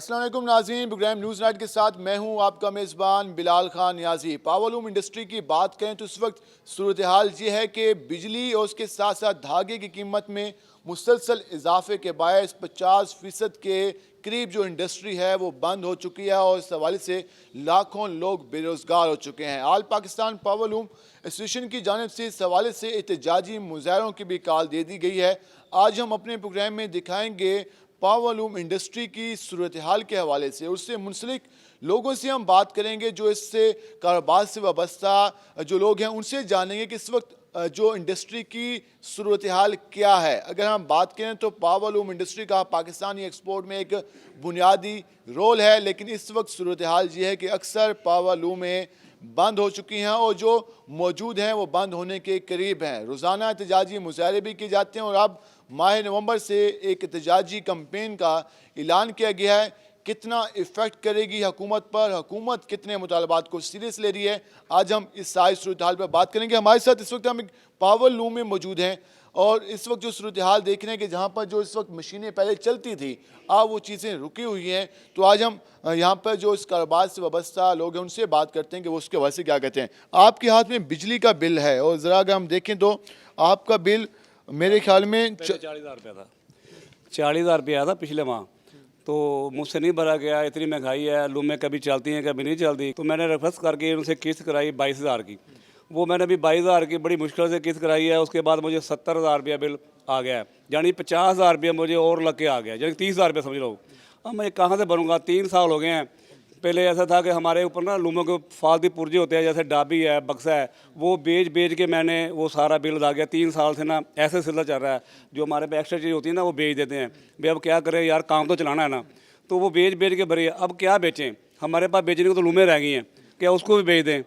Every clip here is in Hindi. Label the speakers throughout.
Speaker 1: अस्सलाम वालेकुम नाज़रीन, प्रोग्राम न्यूज़ नाइट के साथ मैं हूं आपका मेज़बान बिलाल खान नियाजी। पावरलूम इंडस्ट्री की बात करें तो इस वक्त सूरत हाल ये है कि बिजली और उसके साथ साथ धागे की कीमत में मुसलसल इजाफे के बायस 50% के करीब जो इंडस्ट्री है वो बंद हो चुकी है और इस हवाले से लाखों लोग बेरोज़गार हो चुके हैं। आल पाकिस्तान पावरलूम एसोसिएशन की जानिब से इस हवाले से एहतजाजी मुजाहरों की भी कॉल दे दी गई है। आज हम अपने प्रोग्राम में दिखाएंगे पावरलूम इंडस्ट्री की सूरत हाल के हवाले से, उससे मुंसलिक लोगों से हम बात करेंगे, जो इससे कारोबार से वाबस्ता जो लोग हैं उनसे जानेंगे कि इस वक्त जो इंडस्ट्री की सूरत हाल क्या है। अगर हम बात करें तो पावरलूम इंडस्ट्री का पाकिस्तानी एक्सपोर्ट में एक बुनियादी रोल है, लेकिन इस वक्त सूरत हाल ये है कि अक्सर पावरलूमें बंद हो चुकी हैं और जो मौजूद हैं वो बंद होने के करीब हैं। रोज़ाना एहतजाजी मुजाहरे भी किए जाते हैं और अब माह नवंबर से एक एहतजाजी कैंपेन का ऐलान किया गया है। कितना इफ़ेक्ट करेगी हुकूमत पर, हुकूमत कितने मुतालबात को सीरियस ले रही है, आज हम इस सारी सूरत हाल पर बात करेंगे। हमारे साथ इस वक्त हम एक पावरलूम में मौजूद हैं और इस वक्त जो सूरत हाल देख रहे हैं कि जहाँ पर जो इस वक्त मशीनें पहले चलती थी अब वो चीज़ें रुकी हुई हैं। तो आज हम यहाँ पर जो इस कारोबार से वाबस्ता लोग हैं उनसे बात करते हैं कि वो उसके वजह से क्या कहते हैं। आपके हाथ में बिजली का बिल है और ज़रा अगर हम देखें तो आपका बिल मेरे ख्याल में
Speaker 2: 40,000 रुपया था। 40,000 रुपया था पिछले माह, तो मुझसे नहीं भरा गया। इतनी महंगाई है, लूमें कभी चलती हैं कभी नहीं चलती, तो मैंने रेफरेंस करके उनसे किस्त कराई 22,000 की। वो मैंने अभी 22,000 की बड़ी मुश्किल से किस्त कराई है। उसके बाद मुझे 70,000 रुपया बिल आ गया है, यानी 50,000 रुपया मुझे और लग के आ गया, यानी 30,000 रुपया समझ लो। अब मैं कहाँ से भरूँगा? 3 साल हो गए हैं। पहले ऐसा था कि हमारे ऊपर ना लूमों के फालतू पुर्जे होते हैं, जैसे डाबी है, बक्सा है, वो बेच के मैंने वो सारा बिल लगा गया। 3 साल से ना ऐसे सिलसिला चल रहा है। जो हमारे पे एक्स्ट्रा चीज़ होती है ना वो बेच देते हैं। भाई अब क्या करें यार, काम तो चलाना है ना, तो वो बेच के भरे। अब क्या बेचें? हमारे पास बेचने को तो लूमें रह गई हैं, क्या उसको भी बेच दें?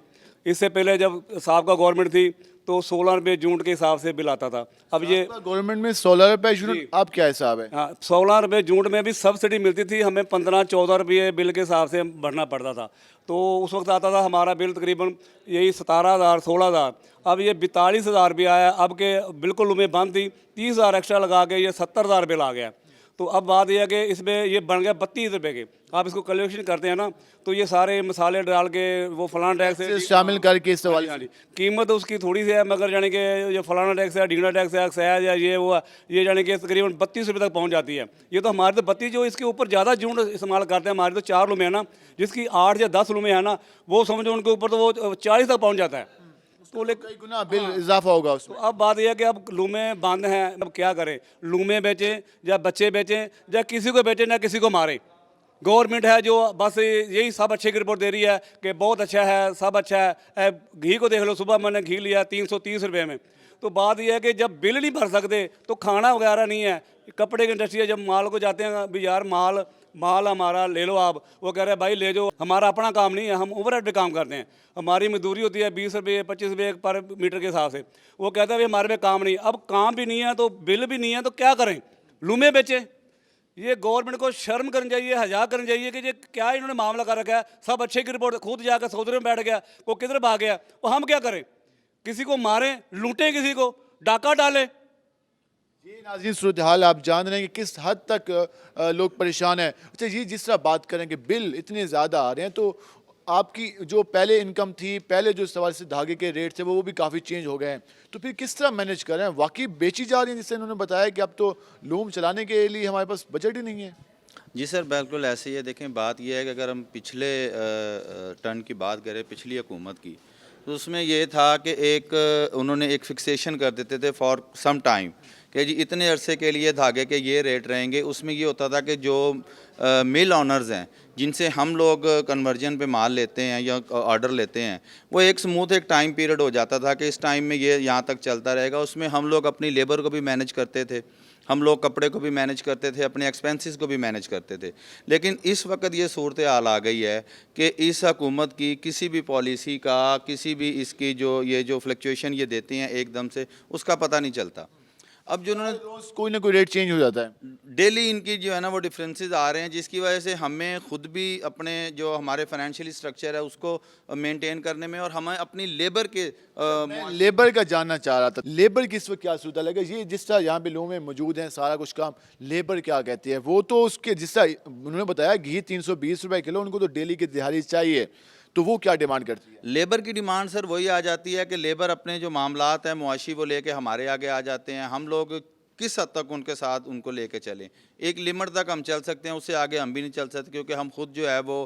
Speaker 2: इससे पहले जब साहब का गवर्नमेंट थी तो 16 रुपये जून के हिसाब से बिल आता था। अब ये
Speaker 1: गवर्नमेंट में 16 रुपये यूनिट, आप क्या हिसाब है?
Speaker 2: हाँ, 16 रुपये जून में भी सब्सिडी मिलती थी, हमें 15-14 रुपये बिल के हिसाब से भरना पड़ता था। तो उस वक्त आता था हमारा बिल तकरीबन यही 17,000 16,000। अब ये 42,000 रुपया आया। अब के बिल्कुल उम्मीद बंद थी, 30,000 एक्स्ट्रा लगा के ये 70,000 बिल आ गया। तो अब बात यह है कि इसमें ये बन गया 32 रुपये के। आप इसको कैलकुलेशन करते हैं ना, तो ये सारे मसाले डाल के वो फलाना टैक्स है
Speaker 1: शामिल करके इस सवाल
Speaker 2: हाँ जी, कीमत उसकी थोड़ी सी है, मगर जाने कि ये फलाना टैक्स है, ढींगना टैक्स है, सयाज है, ये वो है, ये जाने कि तकरीबन 32 रुपये तक पहुंच जाती है। ये तो हमारे तो 32, जो इसके ऊपर ज़्यादा जून इस्तेमाल करते हैं, हमारे तो 4 लुमे है ना, जिसकी 8 या 10 लुमे है ना, वो समझो उनके ऊपर तो वो 40 तक पहुँच जाता है। तो
Speaker 1: कई गुना बिल इजाफा होगा उसमें।
Speaker 2: तो अब बात यह है कि अब लूमें बंद हैं, अब क्या करें? लूमें बेचें या बच्चे बेचें या किसी को बेचें ना किसी को मारें? गवर्नमेंट है जो बस यही सब अच्छे की रिपोर्ट दे रही है कि बहुत अच्छा है, सब अच्छा है। घी को देख लो, सुबह मैंने घी लिया 330 रुपये में। तो बात यह है कि जब बिल नहीं भर सकते तो खाना वगैरह नहीं है। कपड़े की इंडस्ट्री है, जब माल को जाते हैं भी यार माल हमारा ले लो आप, वो कह रहे हैं भाई ले जाओ, हमारा अपना काम नहीं है, हम ओवरहेड पे काम करते हैं। हमारी मजदूरी होती है 20 रुपये 25 रुपये पर मीटर के हिसाब से। वो कहते हैं भाई हमारे पे काम नहीं। अब काम भी नहीं है तो बिल भी नहीं है, तो क्या करें? लूमें बेचें? ये गवर्नमेंट को शर्म करनी चाहिए, हजा करनी चाहिए कि ये क्या इन्होंने मामला कर रखा है। सब अच्छे की रिपोर्ट, खुद जाकर सऊदी में बैठ गया, वो किधर भाग गया, वो हम क्या करें? किसी को मारें, लूटें, किसी को डाका डालें?
Speaker 1: ये नाज़रीन सूरत हाल आप जान रहे हैं कि किस हद तक लोग परेशान हैं। अच्छा, ये जिस तरह बात करें कि बिल इतने ज़्यादा आ रहे हैं, तो आपकी जो पहले इनकम थी, पहले जो सवाल से धागे के रेट थे वो भी काफ़ी चेंज हो गए हैं, तो फिर किस तरह मैनेज करें? वाकई बेची जा रही हैं, जिससे इन्होंने बताया कि अब तो लूम चलाने के लिए हमारे पास बजट ही नहीं है।
Speaker 3: जी सर, बिल्कुल ऐसे ही है। देखें, बात यह है कि अगर हम पिछले टर्न की बात करें, पिछली हुकूमत की, तो उसमें ये था कि उन्होंने एक फिक्सेशन कर देते थे फॉर सम टाइम कि जी इतने अरसे के लिए धागे के ये रेट रहेंगे। उसमें ये होता था कि जो मिल ऑनर्स हैं, जिनसे हम लोग कन्वर्जन पे माल लेते हैं या ऑर्डर लेते हैं, वो एक स्मूथ एक टाइम पीरियड हो जाता था कि इस टाइम में ये यहाँ तक चलता रहेगा। उसमें हम लोग अपनी लेबर को भी मैनेज करते थे, हम लोग कपड़े को भी मैनेज करते थे, अपने एक्सपेंसेस को भी मैनेज करते थे। लेकिन इस वक्त ये सूरत हाल आ गई है कि इस हुकूमत की किसी भी पॉलिसी का, किसी भी इसकी जो फ्लक्चुएशन ये देती हैं एकदम से, उसका पता नहीं चलता। अब जो उन्होंने
Speaker 1: रोज कोई ना कोई रेट चेंज हो जाता है।
Speaker 3: डेली इनकी जो है ना वो डिफरेंसेस आ रहे हैं, जिसकी वजह से हमें खुद भी अपने जो हमारे फाइनेंशियल स्ट्रक्चर है उसको मेंटेन करने में और हमें अपनी लेबर के
Speaker 1: मैं लेबर का जानना चाह रहा था, लेबर की इस वक्त क्या सूरत है? ये जिस तरह यहाँ पे लोग में मौजूद हैं, सारा कुछ काम लेबर क्या कहती है? वो तो उसके जिस तरह उन्होंने बताया घी 320 रुपए किलो, उनको तो डेली की दिहाड़ी चाहिए, तो वो क्या डिमांड करती है?
Speaker 3: लेबर की डिमांड सर वही आ जाती है कि लेबर अपने जो मामलात हैं मुआशी वो लेके हमारे आगे आ जाते हैं। हम लोग किस हद तक उनके साथ उनको लेके चलें, एक लिमिट तक हम चल सकते हैं, उससे आगे हम भी नहीं चल सकते, क्योंकि हम खुद जो है वो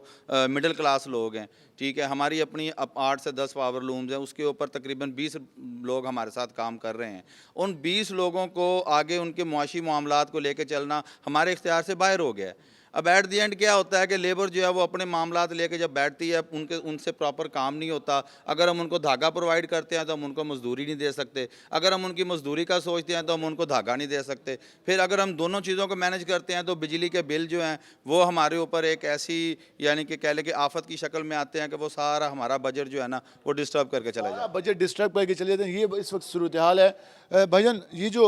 Speaker 3: मिडिल क्लास लोग हैं। ठीक है, हमारी अपनी 8 से 10 पावर लूम्स हैं, उसके ऊपर तकरीबन 20 लोग हमारे साथ काम कर रहे हैं। उन 20 लोगों को आगे उनके मुआशी मामलात को लेके चलना हमारे इख्तियार से बाहर हो गया है। अब एट दी एंड क्या होता है कि लेबर जो है वो अपने मामलात लेके जब बैठती है, उनसे प्रॉपर काम नहीं होता। अगर हम उनको धागा प्रोवाइड करते हैं तो हम उनको मजदूरी नहीं दे सकते, अगर हम उनकी मजदूरी का सोचते हैं तो हम उनको धागा नहीं दे सकते। फिर अगर हम दोनों चीज़ों को मैनेज करते हैं तो बिजली के बिल जो हैं वो हमारे ऊपर एक ऐसी यानी कि कह लें कि आफत की शक्ल में आते हैं कि वो सारा हमारा बजट जो है ना वो डिस्टर्ब करके चला जाता है।
Speaker 1: बजट डिस्टर्ब करके चले जाते हैं, ये इस वक्त सूरत हाल है। भाईजान, ये जो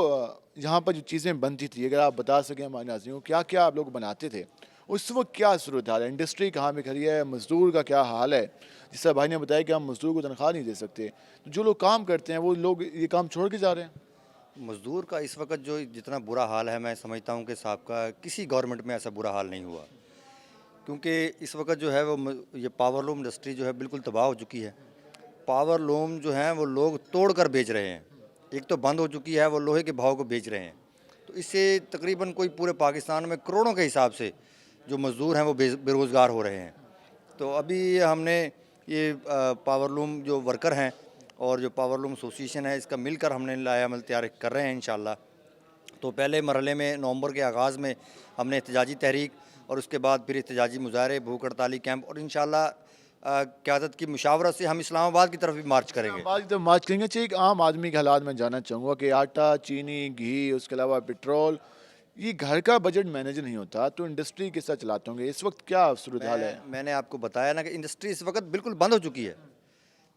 Speaker 1: यहाँ पर जो चीज़ें बनती थी, अगर आप बता सकें हमारे नाज़रीन को, क्या क्या आप लोग बनाते थे उस वक्त, क्या सूरत हाल है? इंडस्ट्री कहाँ पे खड़ी है? मजदूर का क्या हाल है? जिस तरह भाई ने बताया कि हम मजदूर को तनख्वाह नहीं दे सकते, तो जो लोग काम करते हैं वो लोग ये काम छोड़ के जा रहे हैं।
Speaker 4: मज़दूर का इस वक्त जो जितना बुरा हाल है, मैं समझता हूँ कि साहब किसी गवर्नमेंट में ऐसा बुरा हाल नहीं हुआ, क्योंकि इस वक्त जो है वो ये पावर लूम इंडस्ट्री जो है बिल्कुल तबाह हो चुकी है। पावर लूम जो हैं वो लोग तोड़ कर बेच रहे हैं, एक तो बंद हो चुकी है, वो लोहे के भाव को बेच रहे हैं। तो इससे तकरीबन कोई पूरे पाकिस्तान में करोड़ों के हिसाब से जो मज़दूर हैं वो बेरोज़गार हो रहे हैं। तो अभी हमने ये पावर लूम जो वर्कर हैं और जो पावर लूम एसोसिएशन है, इसका मिलकर हमने लाया अमल तैयार कर रहे हैं इंशाल्लाह। तो पहले मरहले में नवंबर के आगाज़ में हमने एहतजाजी तहरीक और उसके बाद फिर एहतजाजी मुजाहरे, भूख हड़ताली कैंप, और इंशाल्लाह क़यादत की मुशावरत से हम इस्लामाबाद की तरफ भी मार्च करेंगे।
Speaker 1: बाद जब मार्च करेंगे, चाहिए एक आम आदमी के हालात में जानना चाहूँगा कि आटा, चीनी, घी, उसके अलावा पेट्रोल, ये घर का बजट मैनेज नहीं होता, तो इंडस्ट्री किस तरह चलाते होंगे? इस वक्त क्या सूरत हाल है?
Speaker 4: मैंने आपको बताया ना कि इंडस्ट्री इस वक्त बिल्कुल बंद हो चुकी है।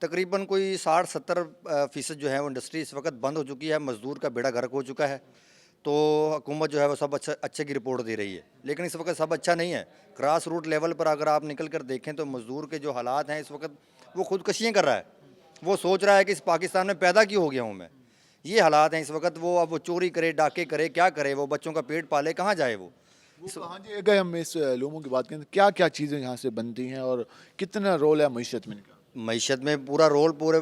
Speaker 4: तकरीबन कोई 60-70% जो है वो इंडस्ट्री इस वक्त बंद हो चुकी है। मज़दूर का बेड़ा गर्क हो चुका है। तो हुकूमत जो है वो सब अच्छे की रिपोर्ट दे रही है, लेकिन इस वक्त सब अच्छा नहीं है। ग्रास रूट लेवल पर अगर आप निकल कर देखें तो मज़दूर के जो हालात हैं इस वक्त, वो खुदकशियाँ कर रहा है। वो सोच रहा है कि इस पाकिस्तान में पैदा क्यों हो गया हूँ मैं। ये हालात हैं इस वक्त। वो अब वो चोरी करे, डाके करे, क्या करे, वो बच्चों का पेट पाले, कहाँ जाए वो।
Speaker 1: हाँ जी, अगर हम इस लोगों की बात करें तो क्या क्या चीज़ें यहाँ से बनती हैं और कितना रोल है मईशत में इनका?
Speaker 4: मईशत में पूरा रोल, पूरे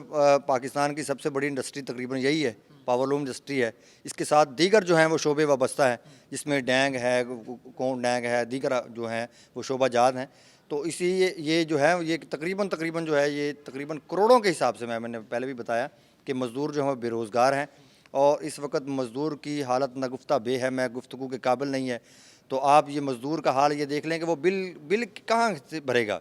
Speaker 4: पाकिस्तान की सबसे बड़ी इंडस्ट्री तकरीबन यही है, पावर लूम इंडस्ट्री है। इसके साथ दीगर जो हैं वो शोबे वाबस्ता है, जिसमें डैंग है, कोन डैंग है, दीगर जो हैं वो शोबाजात हैं। तो इसी ये जो है ये तकरीबन जो है ये तकरीबन करोड़ों के हिसाब से, मैंने पहले भी बताया कि मज़दूर जो हैं बेरोज़गार हैं और इस वक्त मज़दूर की हालत नगुफ्ता बे है, मैं गुफ्तगू के काबिल नहीं है। तो आप ये मज़दूर का हाल ये देख लें कि वो बिल कहाँ से भरेगा।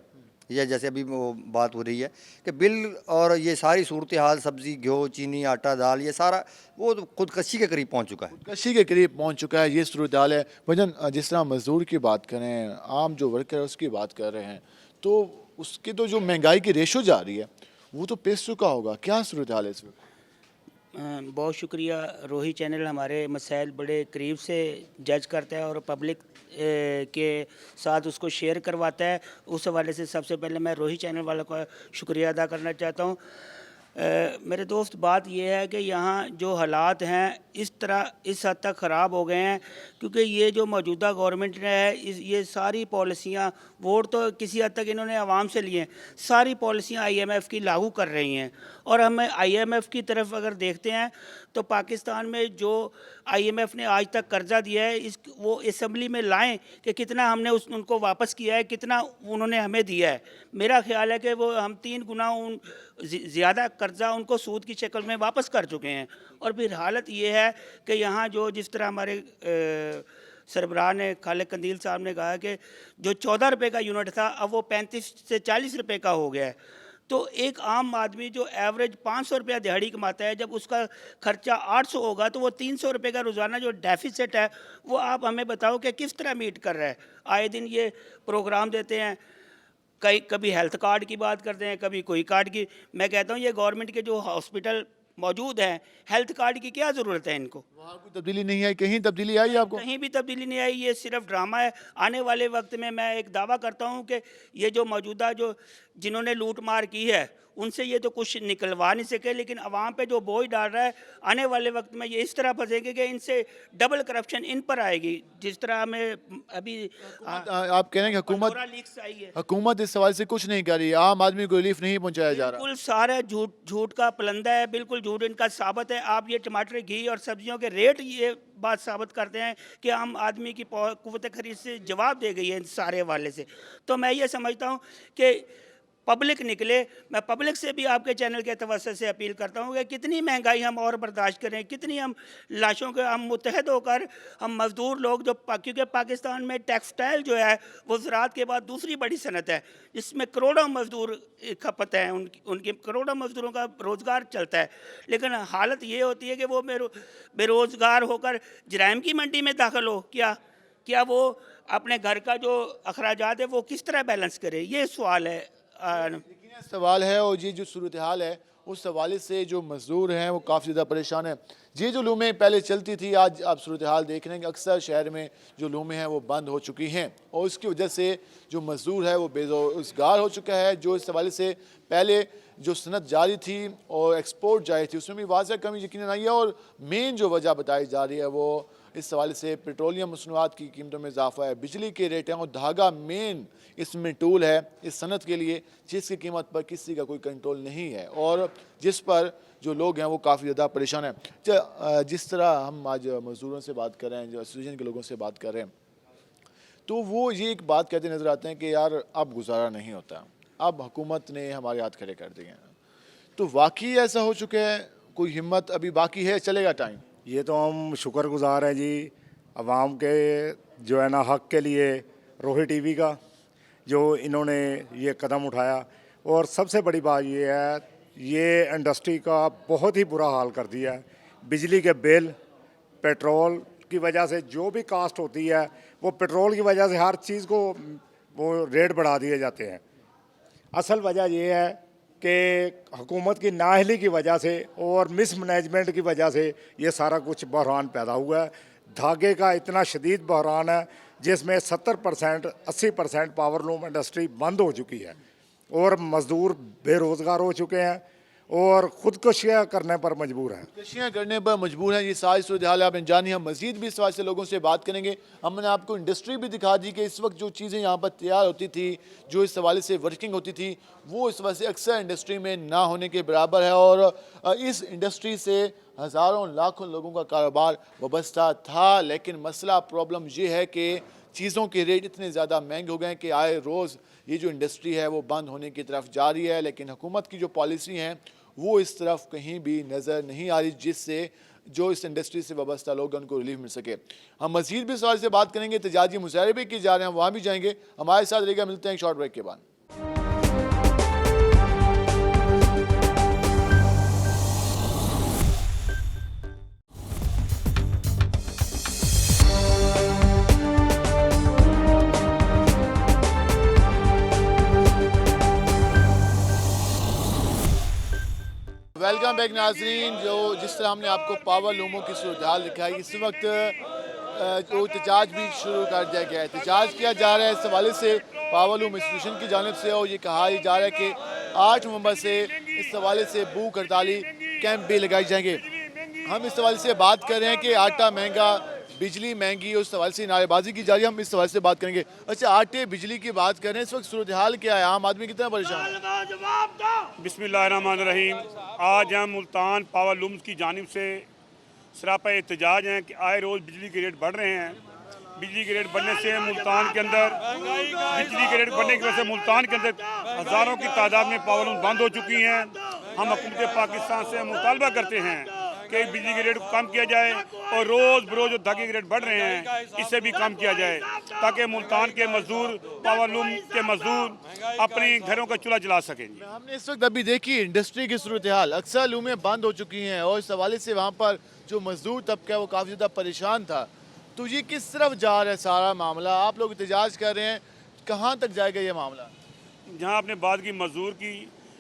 Speaker 4: या जैसे अभी वो बात हो रही है कि बिल और ये सारी सूरत हाल, सब्ज़ी, घ्यो, चीनी, आटा, दाल, ये सारा वो तो खुदकशी के करीब पहुंच चुका है।
Speaker 1: खुदकशी के करीब पहुंच चुका है, ये सूरत हाल है। भजन, जिस तरह मज़दूर की बात करें, आम जो वर्कर है उसकी बात कर रहे हैं, तो उसकी तो जो महंगाई की रेशो जा रही है वो तो पेश चुका होगा, क्या सूरत हाल है इस वक्त?
Speaker 5: बहुत शुक्रिया। रोही चैनल हमारे मसाइल बड़े करीब से जज करता है और पब्लिक के साथ उसको शेयर करवाता है। उस हवाले से सबसे पहले मैं रोही चैनल वालों का शुक्रिया अदा करना चाहता हूँ। मेरे दोस्त, बात यह है कि यहाँ जो हालात हैं इस तरह इस हद तक ख़राब हो गए हैं क्योंकि ये जो मौजूदा गवर्नमेंट ने है ये सारी पॉलिसियाँ, वोट तो किसी हद तक इन्होंने आवाम से लिए हैं, सारी पॉलिसियाँ IMF की लागू कर रही हैं। और हमें IMF की तरफ अगर देखते हैं तो पाकिस्तान में जो IMF ने आज तक कर्जा दिया है वो असम्बली में लाएं कि कितना हमने उनको वापस किया है, कितना उन्होंने हमें दिया है। मेरा ख्याल है कि वो हम 3 गुना ज़्यादा कर्जा उनको सूद की शक्ल में वापस कर चुके हैं। और फिर हालत ये है कि यहाँ जो जिस तरह हमारे सरबराह ने, खालिद कंदील साहब ने कहा कि जो 14 रुपये का यूनिट था अब वो 35 से 40 रुपये का हो गया है। तो एक आम आदमी जो एवरेज 500 रुपया दिहाड़ी कमाता है, जब उसका खर्चा 800 होगा तो वो 300 रुपये का रोज़ाना जो डेफिसिट है वो आप हमें बताओ कि किस तरह मीट कर रहा है। आए दिन ये प्रोग्राम देते हैं, कभी हेल्थ कार्ड की बात करते हैं, कभी कोई कार्ड की। मैं कहता हूँ ये गवर्नमेंट के जो हॉस्पिटल मौजूद हैं, हेल्थ कार्ड की क्या ज़रूरत है इनको?
Speaker 1: वहाँ कोई तब्दीली नहीं आई, कहीं तब्दीली आई आपको?
Speaker 5: कहीं भी तब्दीली नहीं आई, ये सिर्फ ड्रामा है। आने वाले वक्त में मैं एक दावा करता हूँ कि ये जो मौजूदा जो जिन्होंने लूट मार की है उनसे ये तो कुछ निकलवा नहीं सके, लेकिन अवाम पे जो बोझ डाल रहा है आने वाले वक्त में ये इस तरह फंसेंगे कि इनसे डबल करप्शन इन पर आएगी। जिस तरह हमें अभी
Speaker 1: आप कह रहे हैं कि हुकूमत
Speaker 5: लीक्स आई है,
Speaker 1: हुकूमत इस सवाल से कुछ नहीं कर रही, आम आदमी को रिलीफ नहीं पहुंचाया जा रहा।
Speaker 5: बिल्कुल सारा झूठ का पलंदा है, बिल्कुल झूठ इनका साबित है। आप ये टमाटर, घी और सब्जियों के रेट ये बात साबित करते हैं कि आम आदमी की कुव्वत खरीद से जवाब दे गई है इन सारे हवाले से। तो मैं ये समझता हूँ कि पब्लिक निकले। मैं पब्लिक से भी आपके चैनल के तवज्जो से अपील करता हूँ कि कितनी महंगाई हम और बर्दाश्त करें, कितनी हम लाशों के हम मुत्तहद होकर हम मज़दूर लोग जो क्योंकि पाकिस्तान में टेक्सटाइल जो है वो ज़राअत के बाद दूसरी बड़ी सनत है जिसमें करोड़ों मज़दूर खपत हैं, उनके करोड़ों मज़दूरों का रोज़गार चलता है। लेकिन हालत ये होती है कि वो बेरोज़गार होकर जराइम की मंडी में दाखिल हो, क्या वो अपने घर का जो अखराजात है वो किस तरह बैलेंस करे, ये सवाल है।
Speaker 1: लेकिन ये सवाल है और ये जो सूरत हाल है उस हवाले से जो मज़दूर हैं वो काफ़ी ज़्यादा परेशान है। ये जो लूमें पहले चलती थी, आज आप सूरत हाल देख रहे हैं कि अक्सर शहर में जो लूमें हैं वो बंद हो चुकी हैं और उसकी वजह से जो मज़दूर है वो बेरोज़गार हो चुका है। जो इस हवाले से पहले जो सनत जारी थी और एक्सपोर्ट जारी थी उसमें भी वाज़ह कमी यकीनन आई है और मेन जो वजह बताई जा रही है वो इस हवाले से पेट्रोलियम मसनूआत की कीमतों में इजाफा है, बिजली के रेट हैं और धागा मेन इसमें टूल है इस सनत के लिए जिसकी कीमत पर किसी का कोई कंट्रोल नहीं है और जिस पर जो लोग हैं वो काफ़ी ज़्यादा परेशान हैं। जिस तरह हम आज मज़दूरों से बात कर रहे हैं, जो एसोसिएशन के लोगों से बात कर रहे हैं, तो वो ये एक बात कहते नज़र आते हैं कि यार अब गुजारा नहीं होता, अब हुकूमत ने हमारे हाथ खड़े कर दिए हैं। तो वाकई ऐसा हो चुका है, कोई हिम्मत अभी बाकी है, चलेगा टाइम?
Speaker 6: ये तो हम शुक्रगुजार हैं जी अवाम के जो है ना हक़ के लिए रोही टीवी का जो इन्होंने ये कदम उठाया। और सबसे बड़ी बात ये है, ये इंडस्ट्री का बहुत ही बुरा हाल कर दिया है। बिजली के बिल, पेट्रोल की वजह से जो भी कास्ट होती है वो पेट्रोल की वजह से हर चीज़ को वो रेट बढ़ा दिए जाते हैं। असल वजह ये है कि हुकूमत की नाअहली की वजह से और मिसमैनेजमेंट की वजह से ये सारा कुछ बहरान पैदा हुआ है। धागे का इतना शदीद बहरान है जिसमें 70% 80% पावरलूम इंडस्ट्री बंद हो चुकी है और मज़दूर बेरोज़गार हो चुके हैं और ख़ुदकुशियाँ करने पर मजबूर हैं।
Speaker 1: खुदकुशियाँ करने पर मजबूर हैं। ये सारी सूरत हाल आपने जानी। हम मज़ीद भी इस वास्ते लोगों से बात करेंगे। हमने आपको इंडस्ट्री भी दिखा दी कि इस वक्त जो चीज़ें यहाँ पर तैयार होती थी, जो इस हवाले से वर्किंग होती थी, वो इस वजह से अक्सर इंडस्ट्री में ना होने के बराबर है और इस इंडस्ट्री से हज़ारों लाखों लोगों का कारोबार वाबस्ता था। लेकिन मसला प्रॉब्लम ये है कि चीज़ों के रेट इतने ज़्यादा महंगे हो गए हैं कि आए रोज़ ये जो इंडस्ट्री है वो बंद होने की तरफ जा रही है। लेकिन हुकूमत की जो पॉलिसी हैं वो इस तरफ कहीं भी नज़र नहीं आ रही जिससे जो इस इंडस्ट्री से वाबस्ता लोग उनको रिलीफ मिल सके। हम मज़ीद भी सवाल से बात करेंगे, तजाजी मुजाहरे भी किए जा रहे हैं, वहाँ भी जाएंगे। हमारे साथ रहेगा, मिलते हैं एक शॉर्ट ब्रेक के बाद। वेलकम बैक नाजरीन। जो जिस तरह हमने आपको पावर लूमों की सूरत हाल दिखाई, इस वक्त जो एहतजाज भी शुरू कर दिया गया है। एहतजाज किया जा रहा है इस हवाले से पावर लूम एसोसिएशन की जानिब से और ये कहा जा रहा है कि 8 नवंबर से इस हवाले से भूख हड़ताली कैंप भी लगाए जाएंगे। हम इस हवाले से बात कर रहे हैं कि आटा महंगा, बिजली महंगी, उस सवाल से नारेबाजी की जा रही है। हम इस सवाल से बात करेंगे। अच्छा, आटे बिजली की बात करें, इस वक्त सूरत हाल क्या है, आम आदमी कितना परेशान है?
Speaker 7: बिस्मिल्लाहिर्रहमानिर्रहीम। आज हम मुल्तान पावर लूम्स की जानिब से सरापा एहतजाज हैं कि आए रोज़ बिजली के रेट बढ़ रहे हैं। बिजली के रेट बढ़ने से मुल्तान के अंदर हज़ारों की तादाद में पावर लूम बंद हो चुकी हैं। हम हुकूमत पाकिस्तान से मुतालबा करते हैं कि बिजली के रेट को कम किया जाए और रोज़ बरोज़ जो धागे के रेट बढ़ रहे हैं इससे भी कम किया जाए ताकि मुल्तान के मजदूर, पावर लूम के मजदूर अपने घरों का चूल्हा जला सकें।
Speaker 1: हमने इस वक्त अभी देखी इंडस्ट्री की सूरत हाल, अक्सर लूमें बंद हो चुकी हैं और इस हवाले से वहाँ पर जो मजदूर तबका है वो काफ़ी ज़्यादा परेशान था। तो ये किस तरफ जा रहा है सारा मामला? आप लोग एहतजाज कर रहे हैं, कहाँ तक जाएगा ये मामला?
Speaker 7: जहाँ आपने बात की मजदूर की,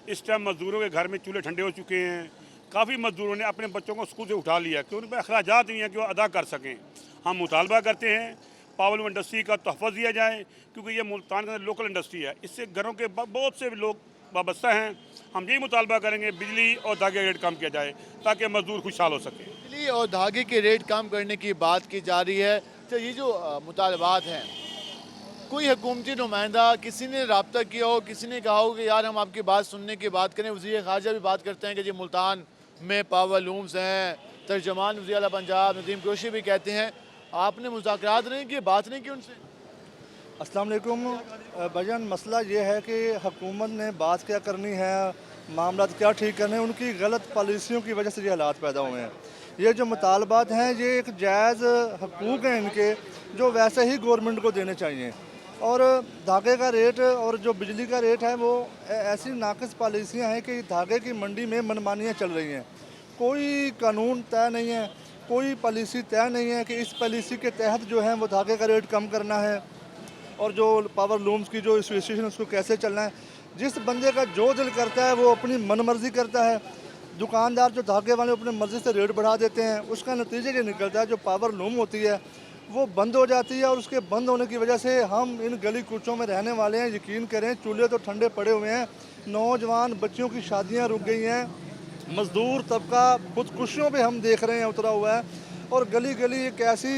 Speaker 7: इस टाइम मजदूरों के घर में चूल्हे ठंडे हो चुके हैं, काफ़ी मजदूरों ने अपने बच्चों को स्कूल से उठा लिया क्योंकि उन पर अखराजात नहीं है कि वो अदा कर सकें। हम मुतालबा करते हैं पावरलूम इंडस्ट्री का तहफ़्फ़ुज़ दिया जाए क्योंकि ये मुल्तान के अंदर लोकल इंडस्ट्री है, इससे घरों के बहुत से लोग वाबस्ता हैं। हम यही मुतालबा करेंगे बिजली और धागे रेट कम किया जाए ताकि मजदूर खुशहाल हो सके।
Speaker 1: बिजली और धागे के रेट कम करने की बात की जा रही है। तो ये जो मुतालबात हैं, कोई हुकूमती नुमाइंदा किसी ने रब्ता किया हो, किसी ने कहा हो कि यार हम आपकी बात सुनने की बात करें? वज़ीर ख़ारजा भी बात करते हैं कि जी मुल्तान में पावर लूम्स हैं, तर्जमान वज़ीर आला पंजाब नदीम कुरैशी भी कहते हैं। आपने मुज़ाकरात नहीं किए, बात नहीं की उनसे?
Speaker 8: अस्सलाम वालेकुम भाईजान, मसला ये है कि हुकूमत ने बात क्या करनी है, मामला क्या ठीक करने हैं, उनकी गलत पॉलिसियों की वजह से ये हालात पैदा हुए हैं। ये जो मुतालबात हैं ये एक जायज़ हकूक़ हैं इनके, जो वैसे ही गवर्नमेंट को देने चाहिए। और धागे का रेट और जो बिजली का रेट है वो ऐसी नाक़िस पॉलिसियाँ हैं कि धागे की मंडी में मनमानियाँ चल रही हैं। कोई कानून तय नहीं है, कोई पॉलिसी तय नहीं है कि इस पॉलिसी के तहत जो है वो धागे का रेट कम करना है और जो पावर लूम्स की जो एसोसिएशन उसको कैसे चलना है। जिस बंदे का जो दिल करता है वो अपनी मनमर्जी करता है। दुकानदार जो धागे वाले अपनी मर्ज़ी से रेट बढ़ा देते हैं, उसका नतीजा ये निकलता है जो पावर लूम होती है वो बंद हो जाती है। और उसके बंद होने की वजह से हम इन गली कूचों में रहने वाले हैं, यकीन करें चूल्हे तो ठंडे पड़े हुए हैं, नौजवान बच्चियों की शादियाँ रुक गई हैं, मज़दूर तबका खुदकुशियों पे हम देख रहे हैं उतरा हुआ है। और गली गली एक ऐसी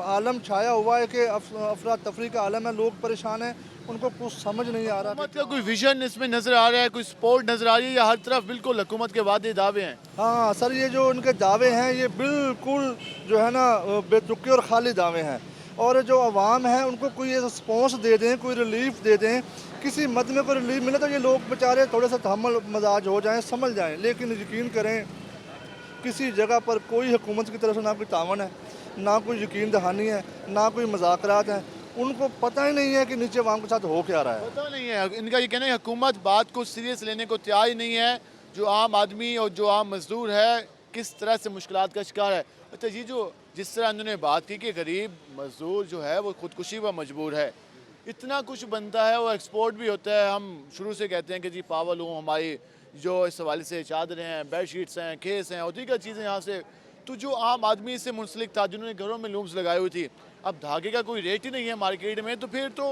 Speaker 8: आलम छाया हुआ है कि अफरा तफरी का आलम है, लोग परेशान हैं, उनको कुछ समझ नहीं आ रहा।
Speaker 1: हुकूमत का कोई विजन इसमें नज़र आ रहा है, कोई सपोर्ट नज़र आ रही है, या हर तरफ बिल्कुल हुकूमत के वादे दावे हैं?
Speaker 8: हाँ सर, ये जो उनके दावे हैं ये बिल्कुल जो है ना बेतुके और खाली दावे हैं। और जो आवाम है उनको कोई रिस्पॉन्स दे दें, कोई रिलीफ दे दें, किसी मद में कोई रिलीफ मिले तो ये लोग बेचारे थोड़े से तहम्मुल मजाज हो जाएं, समझ जाएं। लेकिन यकीन करें किसी जगह पर कोई हुकूमत की तरफ से ना कोई तावन है, ना कोई यकीन दहानी है, ना कोई मज़ाकरात हैं। उनको पता ही नहीं है कि नीचे आवाम के साथ हो क्या रहा है।
Speaker 1: पता नहीं है, इनका ये कहना है हुकूमत बात को सीरियस लेने को तैयार ही नहीं है। जो आम आदमी और जो आम मजदूर है किस तरह से मुश्किलात का शिकार है। अच्छा, ये जो जिस तरह उन्होंने बात की कि गरीब मजदूर जो है वो खुदकुशी पर मजबूर है, इतना कुछ बनता है और एक्सपोर्ट भी होता है। हम शुरू से कहते हैं कि जी पावर लूम हमारी जो इस हवाले से चादरें हैं, बेड शीट्स हैं, खेस हैं और दीगर चीज़ें यहाँ से, तो जो आम आदमी से मुंसलिक था जिन्होंने घरों में लूम्स लगाई हुई थी, अब धागे का कोई रेट ही नहीं है मार्केट में, तो फिर तो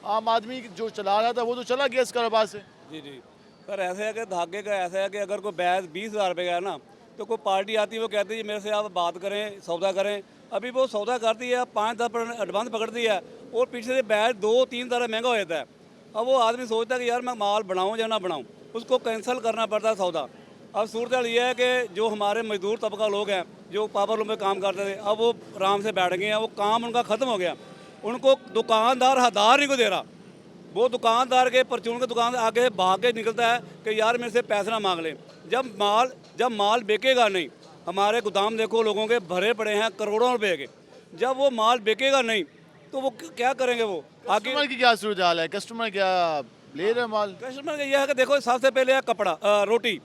Speaker 1: आम आदमी जो चला रहा था वो तो चला गया इस कारोबार से।
Speaker 2: जी जी सर, ऐसे है कि धागे का ऐसा है कि अगर कोई बैच 20,000 रुपये का है ना, तो कोई पार्टी आती है वो कहती है मेरे से आप बात करें, सौदा करें। अभी वो सौदा करती है, 5-10% एडवांस पकड़ती है और पीछे से बैच 2-3 तरह महंगा हो जाता है। अब वो आदमी सोचता है कि यार मैं माल बनाऊँ या ना बनाऊँ, उसको कैंसिल करना पड़ता है सौदा। अब सूरत ये है कि जो हमारे मजदूर तबका लोग हैं जो पावर लूम में काम करते थे, अब वो आराम से बैठ गए हैं, वो काम उनका ख़त्म हो गया। उनको दुकानदार हदार नहीं को दे रहा। वो दुकानदार के परचून के दुकान से आगे भाग के निकलता है कि यार मेरे से पैसे ना मांग लें। जब माल बेचेगा नहीं, हमारे गोदाम देखो लोगों के भरे पड़े हैं करोड़ों रुपए के, जब वो माल बेचेगा नहीं तो वो क्या करेंगे? वो आगे
Speaker 1: कस्टमर की क्या सूरत हाल है? कस्टमर क्या ले रहे हैं माल?
Speaker 2: कस्टमर का यह है कि देखो सबसे पहले है कपड़ा, रोटी,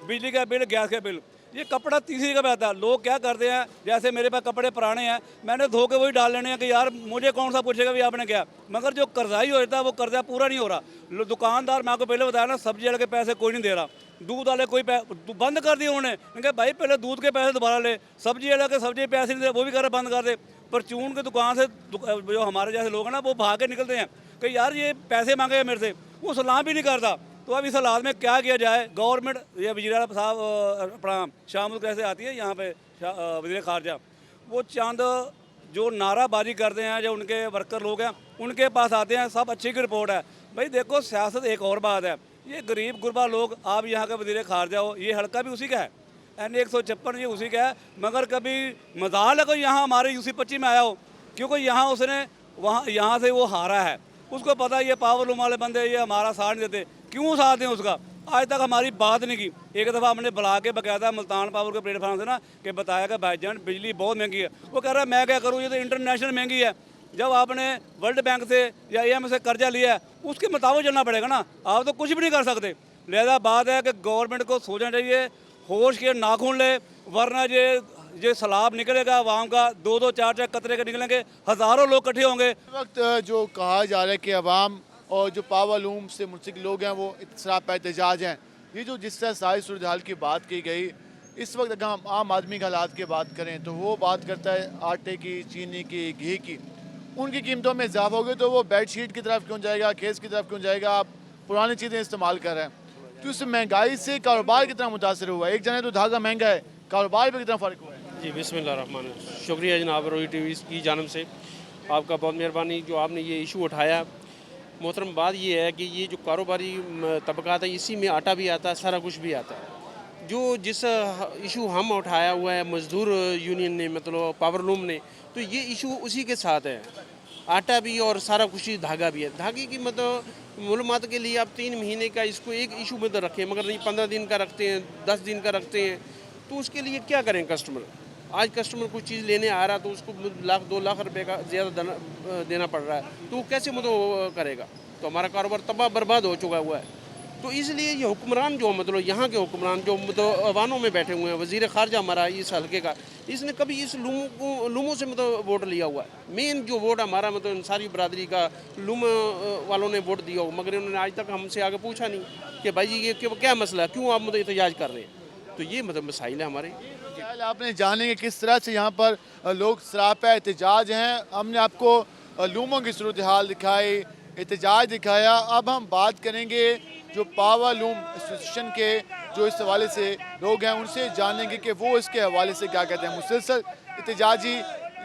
Speaker 2: बिजली का बिल, गैस का बिल, ये कपड़ा तीसरी का भी आता है। लोग क्या करते हैं, जैसे मेरे पास कपड़े पुराने हैं, मैंने धो के वही डाल लेने हैं कि यार मुझे कौन सा पूछेगा भी आपने क्या, मगर जो कर्जाई हो जाता है वो कर्जा पूरा नहीं हो रहा। दुकानदार, मैं आपको पहले बताया ना, सब्जी वाले के पैसे कोई नहीं दे रहा, दूध वाले कोई बंद कर दिए उन्होंने। कहा भाई पहले दूध के पैसे दोबारा ले, सब्जी वाले के सब्जी पैसे नहीं दे, वो भी कर बंद कर दे। परचून की दुकान से जो हमारे जैसे लोग हैं ना वो भाग के निकलते हैं कि यार ये पैसे मांगे मेरे से, वो सलाम भी नहीं करता। तो अब इस हालात में क्या किया जाए? गवर्नमेंट, ये वज़ीर आला साहब अपना शामुल कैसे आती है यहाँ पे वज़ीर ख़ारजा, वो चंद जो नाराबाजी करते हैं, जो उनके वर्कर लोग हैं उनके पास आते हैं, सब अच्छी की रिपोर्ट है। भाई देखो सियासत एक और बात है, ये गरीब गुरबा लोग, आप यहाँ के वज़ीर ख़ारजा हो, ये हल्का भी उसी का है, N156 ये उसी का है, मगर कभी मजाल है कोई यहाँ हमारे UC25 में आया हो, क्योंकि यहाँ उसने यहाँ से वो हारा है, उसको पता है ये पावर लूम वाले बंदे ये हमारा साथ नहीं देते, क्यों साथ दें उसका? आज तक हमारी बात नहीं की। एक दफ़ा हमने बुला के बकायदा मुल्तान पावर के प्लेटफार्म से ना कि बताया कि भाईजान बिजली बहुत महंगी है। वो कह रहा है मैं क्या करूँ, ये तो इंटरनेशनल महंगी है। जब आपने वर्ल्ड बैंक से या IMF से कर्जा लिया है उसके मुताबिक चलना पड़ेगा ना, आप तो कुछ भी नहीं कर सकते। लिहाजा बात है कि गवर्नमेंट को सोचना चाहिए, होश के नाखून ले, वरना ये सैलाब निकलेगा आवाम का, 2-2 4-4 कतरे के निकलेंगे, हज़ारों लोग इकट्ठे होंगे।
Speaker 1: इस वक्त जो कहा जा रहा है कि अवाम और जो पावर लूम से मुंसलिक लोग हैं वो इत्तेसाब पर एहतजाज हैं, ये जो जिस तरह सारी सूरत हाल की बात की गई, इस वक्त अगर हम आम आदमी के हालात की बात करें तो वो बात करता है आटे की, चीनी की, घी की। उनकी कीमतों में इजाफा हो गया तो वो बेडशीट की तरफ क्यों जाएगा, खेस की तरफ क्यों जाएगा, आप पुरानी चीज़ें इस्तेमाल कर रहे हैं। तो इस महंगाई से कारोबार कितना मुतासर हुआ है? एक जने तो धागा महंगा है, कारोबार पर कितना फ़र्क हुआ है?
Speaker 9: जी बिस्मिल्लाहिर्रहमान, शुक्रिया जनाब रोही टीवी की जानब से आपका बहुत मेहरबानी जो आपने ये इशू उठाया। मोहतरम बात ये है कि ये जो कारोबारी तबकात है इसी में आटा भी आता है, सारा कुछ भी आता है। जो जिस इशू हम उठाया हुआ है मज़दूर यूनियन ने, मतलब पावरलूम ने, तो ये इशू उसी के साथ है। आटा भी और सारा कुछ ही, धागा भी है। धागे की मतलब मालूमात के लिए आप 3 महीने का इसको एक इशू में तो रखें, मगर नहीं 15 दिन का रखते हैं, 10 दिन का रखते हैं। तो उसके लिए क्या करें कस्टमर? आज कस्टमर कुछ चीज़ लेने आ रहा तो उसको लाख 2 लाख रुपए का ज़्यादा देना पड़ रहा है, तो वो कैसे मतलब करेगा? तो हमारा कारोबार तबाह बर्बाद हो चुका हुआ है। तो इसलिए ये हुक्मरान जो मतलब यहाँ के हुक्मरान जो मतलब अवानों में बैठे हुए हैं, वज़ीर ख़ारजा हमारा इस हल्के का, इसने कभी इस लूमों से मतलब वोट लिया हुआ है। मेन जो वोट हमारा मतलब अंसारी बरादरी का लूम वालों ने वोट दिया हुआ, मगर इन्होंने आज तक हमसे आगे पूछा नहीं कि भाई ये क्या मसला है, क्यों आप मतलब एहतजाज कर रहे हैं। तो ये मतलब मसाइल है हमारे।
Speaker 1: आपने जाने कि किस तरह से यहाँ पर लोग सरापा एहतजाज हैं। हमने आपको लूमों की सूरत हाल दिखाई, एहतजाज दिखाया। अब हम बात करेंगे जो पावर लूम एसोसिएशन के जो इस हवाले से लोग हैं, उनसे जानेंगे कि वो इसके हवाले से क्या कहते हैं। मुसलसल एहतजाजी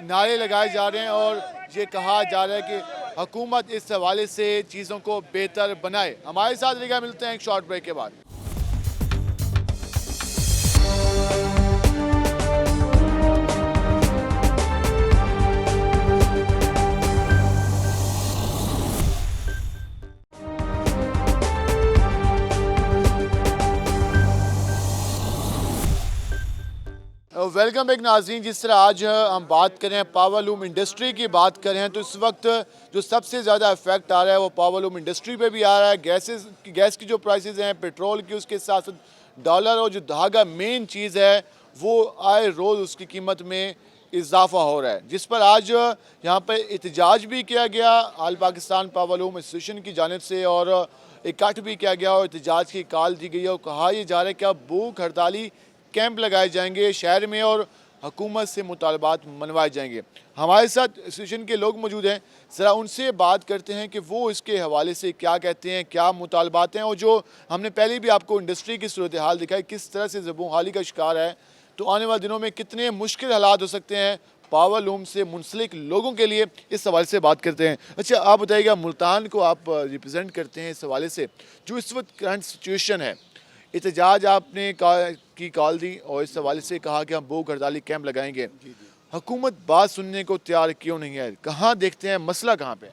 Speaker 1: नारे लगाए जा रहे हैं और ये कहा जा रहा है कि हुकूमत इस हवाले से चीज़ों को बेहतर बनाए। हमारे साथ रहेगा, मिलते हैं एक शॉर्ट ब्रेक के बाद। वेलकम बैक नाज़रीन। जिस तरह आज हम बात करें पावर लूम इंडस्ट्री की बात करें तो इस वक्त जो सबसे ज़्यादा इफेक्ट आ रहा है वो पावर लूम इंडस्ट्री पे भी आ रहा है। गैस की जो प्राइसेस हैं, पेट्रोल की, उसके साथ साथ डॉलर और जो धागा मेन चीज़ है वो आए रोज़ उसकी कीमत में इजाफा हो रहा है, जिस पर आज यहाँ पर एहतजाज भी किया गया आल पाकिस्तान पावर लूम एसोसिएशन की जानिब से और इकट्ठ भी किया गया और एहतजाज की कॉल दी गई है और कहा यह जा रहा है कि अब भूख हड़ताली कैंप लगाए जाएंगे शहर में और हुकूमत से मुतालबात मनवाए जाएंगे। हमारे साथ एसोसिएशन के लोग मौजूद हैं, ज़रा उनसे बात करते हैं कि वो इसके हवाले से क्या कहते हैं, क्या मुतालबात हैं और जो हमने पहले भी आपको इंडस्ट्री की सूरत हाल दिखाई किस तरह से ज़बून हाली का शिकार है, तो आने वाले दिनों में कितने मुश्किल हालात हो सकते हैं पावर लूम से मुंसलिक लोगों के लिए, इस हवाले से बात करते हैं। अच्छा, आप बताइएगा, मुल्तान को आप रिप्रेजेंट करते हैं, इस हवाले से जो इस वक्त करंट सिचुएशन है, एहतजाज आपने की कॉल दी और इस हवाले से कहा कि हम भूख हड़ताली कैंप लगाएंगे। हुकूमत बात सुनने को तैयार क्यों नहीं है? कहाँ देखते हैं मसला कहाँ पे है?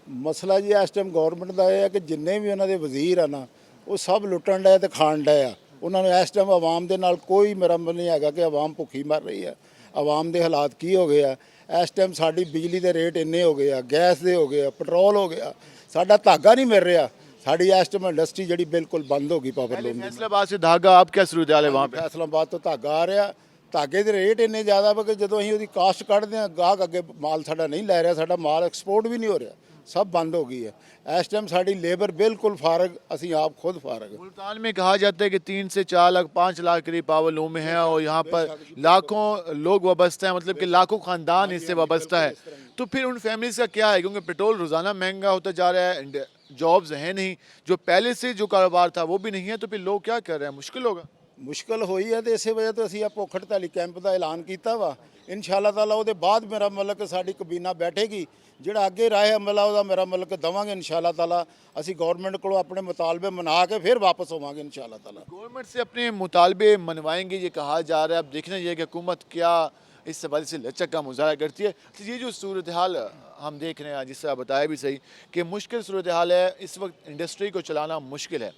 Speaker 10: ਮਸਲਾ ਜੀ ਇਸ ਟਾਈਮ ਗਵਰਨਮੈਂਟ ਦਾ ਇਹ ਹੈ ਕਿ ਜਿੰਨੇ ਵੀ ਉਹਨਾਂ ਦੇ ਵਜ਼ੀਰ ਆ ਨਾ ਉਹ ਸਭ ਲੁੱਟਣ ਡਏ ਤੇ ਖਾਣ ਡਏ ਆ। ਉਹਨਾਂ ਨੂੰ ਇਸ ਟਾਈਮ ਆਵਾਮ ਦੇ ਨਾਲ ਕੋਈ ਮੁਰੰਮਤ ਨਹੀਂ ਹੈਗਾ ਕਿ ਆਵਾਮ ਭੁੱਖੀ ਮਰ ਰਹੀ ਹੈ। ਆਵਾਮ ਦੇ ਹਾਲਾਤ ਕੀ ਹੋ ਗਏ ਆ ਇਸ ਟਾਈਮ? ਸਾਡੀ ਬਿਜਲੀ ਦੇ ਰੇਟ ਇੰਨੇ ਹੋ ਗਏ ਆ, ਗੈਸ ਦੇ ਹੋ ਗਏ ਆ, ਪੈਟਰੋਲ ਹੋ ਗਿਆ, ਸਾਡਾ ਧਾਗਾ ਨਹੀਂ ਮਿਲ ਰਿਹਾ। ਸਾਡੀ ਇਸ ਟਾਈਮ ਇੰਡਸਟਰੀ ਜਿਹੜੀ ਬਿਲਕੁਲ ਬੰਦ ਹੋ ਗਈ ਪਾਵਰ ਲੂਮ ਦੀ।
Speaker 1: फैसलाबाद से धागा, आप क्या सूरत हाल है वहाँ पे?
Speaker 10: ਫੈਸਲਾਬਾਦ ਤੋਂ ਧਾਗਾ ਆ ਰਿਹਾ। ਧਾਗੇ ਦੇ ਰੇਟ ਇੰਨੇ ਜ਼ਿਆਦਾ ਵਾ ਕਿ ਜਦੋਂ ਅਸੀਂ ਉਹਦੀ ਕਾਸਟ ਕੱਢਦੇ ਹਾਂ ਗਾਹਕ ਅੱਗੇ ਮਾਲ ਸਾਡਾ ਨਹੀਂ ਲੈ ਰਿਹਾ, ਸਾਡਾ ਮਾਲ ਐਕਸਪੋਰਟ ਵੀ ਨਹੀਂ ਹੋ ਰਿਹਾ, सब बंद हो गई है। इस टाइम साड़ी लेबर बिल्कुल फारग, असी आप खुद फारग।
Speaker 1: मुल्तान में कहा जाता है कि 3 से 4 लाख 5 लाख करीब पावर लूम में है और यहाँ पर लाखों लोग वाबस्ता है, मतलब कि लाखों ख़ानदान इससे वाबस्ता है। तो फिर उन फैमिलीज़ का क्या है? क्योंकि पेट्रोल रोज़ाना महंगा होता जा रहा है, जॉब्स हैं नहीं, जो पहले से जो कारोबार था वो भी नहीं है, तो फिर लोग क्या कर रहे हैं? मुश्किल होगा।
Speaker 10: मुश्किल होई है तो इस वजह तो असी भुख हड़ताली कैंप का ऐलान किया वा। इंशाअल्लाह ताला ਉਹਦੇ ਬਾਅਦ मेरा मतलब कि साड़ी कबीना बैठेगी, ਜਿਹੜਾ ਅੱਗੇ ਰਾਹ ਅਮਲਾ ਉਹਦਾ ਮੇਰਾ ਮਤਲਬ ਕਿ ਦਵਾਂਗੇ इंशाअल्लाह ताला। ਅਸੀਂ गवर्नमेंट को अपने मुतालबे मना के फिर वापस होवांगे इंशाअल्लाह ताला।
Speaker 1: गवर्नमेंट से अपने मुतालबे मनवाएंगे ये कहा जा रहा है। अब देखना ये कि हुकूमत क्या इस हवाले से लचक का मुजाहरा करती है। तो ये जो सूरत हाल हम देख रहे हैं, जिससे बताया भी सही कि मुश्किल सूरत हाल है, इस वक्त इंडस्ट्री को चलाना मुश्किल है।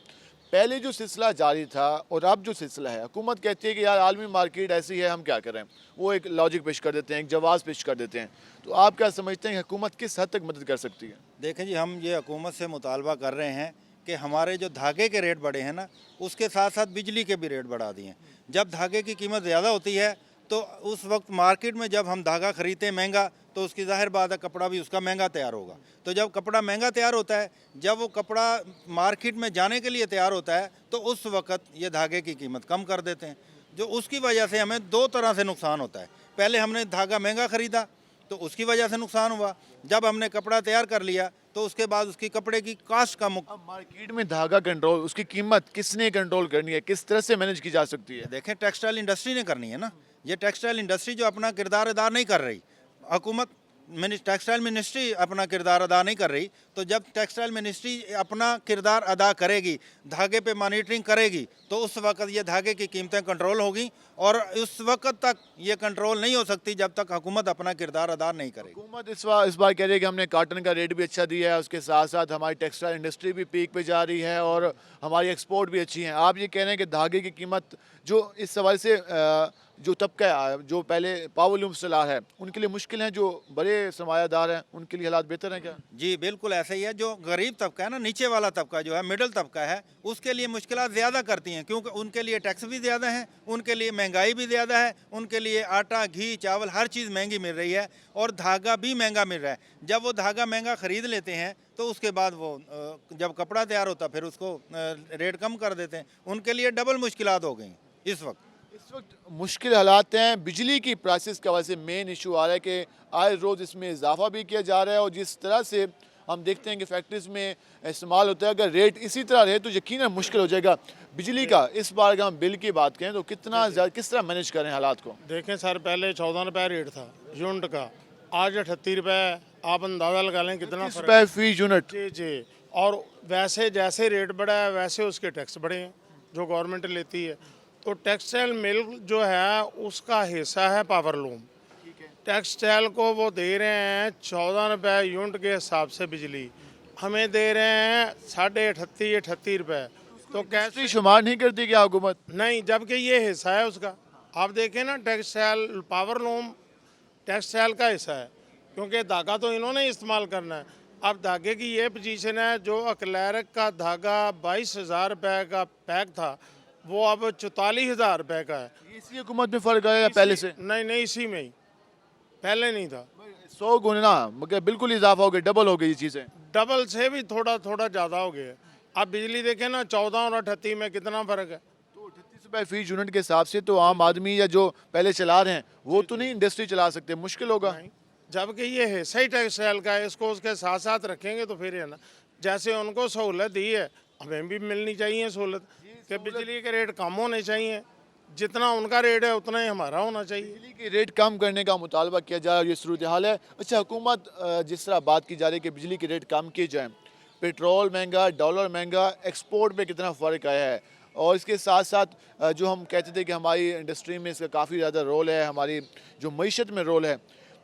Speaker 1: पहले जो सिलसिला जारी था और अब जो सिलसिला है, हुकूमत कहती है कि यार आलमी मार्केट ऐसी है, हम क्या करें, वो एक लॉजिक पेश कर देते हैं, एक जवाब पेश कर देते हैं। तो आप क्या समझते हैं कि हुकूमत किस हद तक मदद कर सकती है?
Speaker 3: देखें जी, हम ये हुकूमत से मुतालबा कर रहे हैं कि हमारे जो धागे के रेट बढ़े हैं ना, उसके साथ साथ बिजली के भी रेट बढ़ा दिए हैं। जब धागे की कीमत ज़्यादा होती है तो उस वक्त मार्केट में जब हम धागा खरीदते हैं महंगा, तो उसकी ज़ाहिर बात है कपड़ा भी उसका महंगा तैयार होगा। तो जब कपड़ा महंगा तैयार होता है, जब वो कपड़ा मार्केट में जाने के लिए तैयार होता है, तो उस वक्त ये धागे की कीमत कम कर देते हैं, जो उसकी वजह से हमें दो तरह से नुकसान होता है। पहले हमने धागा महंगा ख़रीदा तो उसकी वजह से नुकसान हुआ, जब हमने कपड़ा तैयार कर लिया तो उसके बाद उसकी कपड़े की कास्ट का
Speaker 1: अब मार्केट में धागा कंट्रोल, उसकी कीमत किसने कंट्रोल करनी है, किस तरह से मैनेज की जा सकती है?
Speaker 3: देखें, टेक्सटाइल इंडस्ट्री ने करनी है ना। ये टेक्सटाइल इंडस्ट्री जो अपना किरदार अदा नहीं कर रही, हुकूमत टेक्सटाइल मिनिस्ट्री अपना किरदार अदा नहीं कर रही, तो जब टेक्सटाइल मिनिस्ट्री अपना किरदार अदा करेगी, धागे पे मॉनिटरिंग करेगी, तो उस वक्त ये धागे की कीमतें कंट्रोल होगी। और उस वक्त तक ये कंट्रोल नहीं हो सकती जब तक हुकूमत अपना किरदार अदा नहीं करेगी।
Speaker 1: हुकूमत इस बार कह रही है कि हमने कॉटन का रेट भी अच्छा दिया है, उसके साथ साथ हमारी टेक्सटाइल इंडस्ट्री भी पीक पे जा रही है और हमारी एक्सपोर्ट भी अच्छी है। आप ये कह रहे हैं कि धागे की कीमत, जो इस सवाल से जो तबका है, जो पहले पावरलूम सलाह है, उनके लिए मुश्किल है, जो बड़े सरमायादार हैं उनके लिए हालात बेहतर हैं क्या?
Speaker 3: जी बिल्कुल ऐसा ही है। जो गरीब तबका है ना, नीचे वाला तबका जो है, मिडिल तबका है, उसके लिए मुश्किलात ज़्यादा करती हैं, क्योंकि उनके लिए टैक्स भी ज़्यादा है, उनके लिए महंगाई भी ज़्यादा है, उनके लिए आटा, घी, चावल, हर चीज़ महंगी मिल रही है और धागा भी महंगा मिल रहा है। जब वो धागा महंगा ख़रीद लेते हैं तो उसके बाद वो जब कपड़ा तैयार होता फिर उसको रेट कम कर देते हैं। उनके लिए डबल मुश्किलात हो गई इस वक्त
Speaker 1: मुश्किल हालात हैं। बिजली की प्राइसेस के वजह से मेन इशू आ रहा है कि आए रोज़ इसमें इजाफा भी किया जा रहा है और जिस तरह से हम देखते हैं कि फैक्ट्रीज में इस्तेमाल होता है, अगर रेट इसी तरह रहे तो यकीनन मुश्किल हो जाएगा। बिजली का इस बार अगर हम बिल की बात करें तो कितना ज़्यादा, किस तरह मैनेज करें हालात को?
Speaker 11: देखें सर, पहले 14 रुपये रेट था यूनिट का, आज 38 रुपये। आप अंदाज़ा लगा लें कितना फ़र्क
Speaker 1: रुपये फी यूनिट।
Speaker 11: जी जी। और वैसे जैसे रेट बढ़ा है वैसे उसके टैक्स बढ़े हैं जो गवर्नमेंट लेती है। तो टेक्सटाइल मिल जो है उसका हिस्सा है पावरलूम। टेक्सटाइल को वो दे रहे हैं 14 रुपये यूनिट के हिसाब से बिजली, हमें दे रहे हैं 38.5 रुपये। तो कैसे
Speaker 1: शुमार नहीं करती क्या हुकूमत?
Speaker 11: नहीं, जबकि ये हिस्सा है उसका। आप देखें ना, टेक्सटाइल पावरलूम टेक्सटाइल का हिस्सा है, क्योंकि धागा तो इन्होंने इस्तेमाल करना है। अब धागे की ये पोजीशन है, जो अक्लैरिक का धागा 22,000 रुपये का पैक था वो अब 44,000 रुपये का है।
Speaker 1: इसी हुकूमत में फ़र्क आया या पहले से?
Speaker 11: नहीं, इसी में ही, पहले नहीं था।
Speaker 1: 100 गुना, मगर बिल्कुल इजाफा हो गया, डबल हो गई ये चीज़ें।
Speaker 11: डबल से भी थोड़ा थोड़ा ज़्यादा हो गया है। अब बिजली देखें ना, 14 और 38 में कितना फ़र्क है।
Speaker 1: तो 38 रुपये फी यूनिट के हिसाब से तो आम आदमी या जो पहले चला रहे हैं वो तो नहीं इंडस्ट्री चला सकते, मुश्किल होगा।
Speaker 11: जबकि ये हिस्सा ही टेक्सटाइल का है, इसको उसके साथ साथ रखेंगे तो फिर है ना, जैसे उनको सहूलत दी है हमें भी मिलनी चाहिए सहूलत, कि बिजली के रेट कम होने चाहिए। जितना उनका रेट है उतना ही हमारा होना चाहिए।
Speaker 1: बिजली के रेट कम करने का मुतालबा किया जा रहा है, ये सूरत हाल है। अच्छा, हुकूमत जिस तरह बात की जा रही है कि बिजली के रेट कम किए जाएँ, पेट्रोल महंगा, डॉलर महंगा, एक्सपोर्ट में कितना फ़र्क आया है, और इसके साथ साथ जो हम कहते थे कि हमारी इंडस्ट्री में इसका काफ़ी ज़्यादा रोल है, हमारी जो मईशत में रोल है,